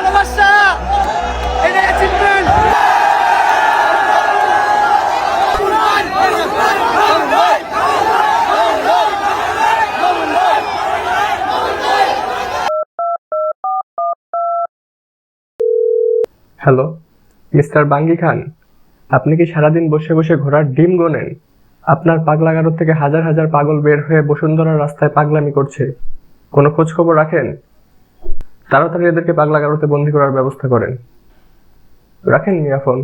ভালোবাসা এটা achievement. Hello mister বাঙ্গি খান, আপনি কি সারাদিন বসে বসে ঘোড়ার ডিম গোনেন? আপনার পাগলাগারদ থেকে হাজার হাজার পাগল বের হয়ে বসুন্ধরার রাস্তায় পাগলামি করছে, কোনো খোঁজ খবর রাখেন? তাড়াতাড়ি এদেরকে পাগলাগারদে বন্দি করার ব্যবস্থা করেন। রাখেন মিয়া ফোন।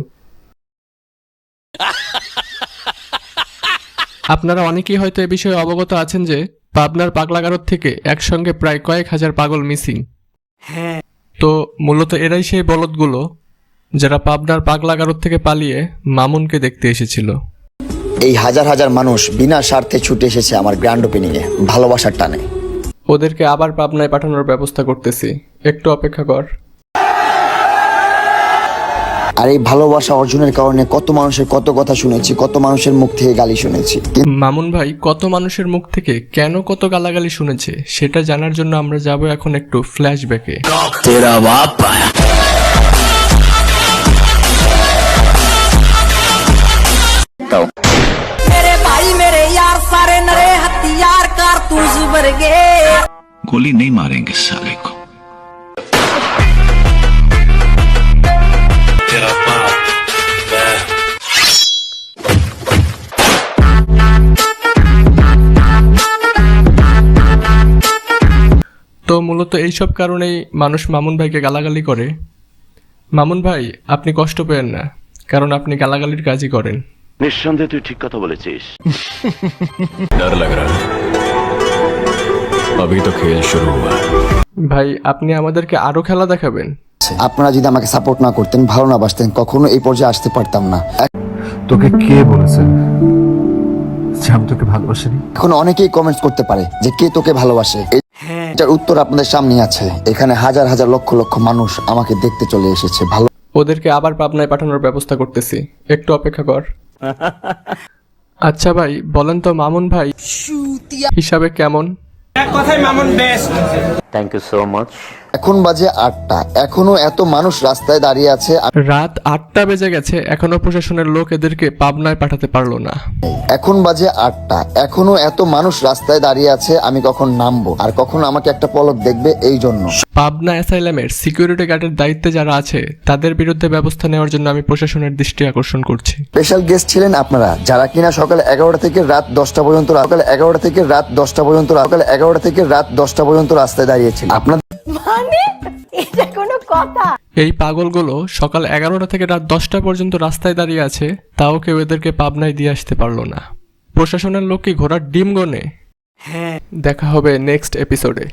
আপনারা অনেকেই হয়তো এ বিষয়ে অবগত আছেন যে পাবনার পাগলাগারদ থেকে একসঙ্গে প্রায় কয়েক হাজার পাগল মিসিং। তো মূলত এরাই সেই বলদগুলো যারা পাবনার পাগলাগারদ থেকে পালিয়ে মামুনকে দেখতে এসেছিল। এই হাজার হাজার মানুষ বিনা স্বার্থে ছুটে এসেছে আমার গ্র্যান্ড ওপেনিংয়ে ভালোবাসার টানে। ওদেরকে আবার পাবনায় পাঠানোর ব্যবস্থা করতেছি, একটু অপেক্ষা কর। আর এই ভালোবাসা অর্জনের কারণে কত মানুষের কত কথা শুনেছি, কত মানুষের মুখ থেকে গালি শুনেছি। মামুন ভাই কত মানুষের মুখ থেকে কেন কত গালাগালি শুনেছে সেটা জানার জন্য আমরা যাব এখন একটু ফ্ল্যাশব্যাকে। मेरे भाई मेरे यार सारे नरे हथियार कारतूस भर गए। गोली नहीं मारेंगे साले को। तेरा बाप তো মূলত এইসব কারণেই মানুষ মামুন ভাইকে গালাগালি করে। মামুন ভাই আপনি কষ্ট পেয়েন না, কারণ আপনি গালাগালির কাজই করেন। নিঃসন্দেহে তুই ঠিক কথা বলেছিস। डर लग रहा है अभी तो खेल शुरू हुआ है। ভাই আপনি আমাদেরকে আরো খেলা দেখাবেন? আপনারা যদি আমাকে সাপোর্ট না করতেন, ভালো না বাসতেন, কখনো এই পর্যায়ে আসতে পারতাম না। তোকে কে বলেছে যে আমি তোকে ভালোবাসিনি? এখন অনেকেই কমেন্টস করতে পারে যে কে তোকে ভালোবাসে। এটার উত্তর আপনাদের সামনে আছে। এখানে হাজার হাজার লক্ষ লক্ষ মানুষ আমাকে দেখতে চলে এসেছে। ওদেরকে আবার পাবনায় পাঠানোর ব্যবস্থা করতেছি, একটু অপেক্ষা কর। আচ্ছা ভাই বলেন তো মামুন ভাই হিসাবে কেমন? Thank you so much. এখন বাজে 8টা, এখনো এত মানুষ রাস্তায় দাঁড়িয়ে আছে। রাত 8টা বেজে গেছে, এখনো প্রশাসনের লোক এদেরকে পাবনায় পাঠাতে পারলো না। এখন বাজে 8টা, এখনো এত মানুষ রাস্তায় দাঁড়িয়ে আছে। আমি কখন নামবো আর কখন আমাকে একটা পলক দেখবে, এই জন্য পাবনা অ্যাসাইলামের সিকিউরিটি গার্ডের দায়িত্বে যারা আছে তাদের বিরুদ্ধে ব্যবস্থা নেওয়ার জন্য আমি প্রশাসনের দৃষ্টি আকর্ষণ করছি। স্পেশাল গেস্ট ছিলেন আপনারা, যারা কিনা সকাল 11টা থেকে রাত 10টা পর্যন্ত রাস্তায় দাঁড়িয়েছিলেন। আপনাদের মানে এটা কোনো কথা? এই পাগলগুলো সকাল 11টা থেকে রাত 10টা পর্যন্ত রাস্তায় দাঁড়িয়ে আছে, তাও কেউ এদেরকে পাবনায় দিয়ে আসতে পারলো না। প্রশাসনের লোক কি ঘোড়ার ডিম গনে? দেখা হবে নেক্সট এপিসোডে।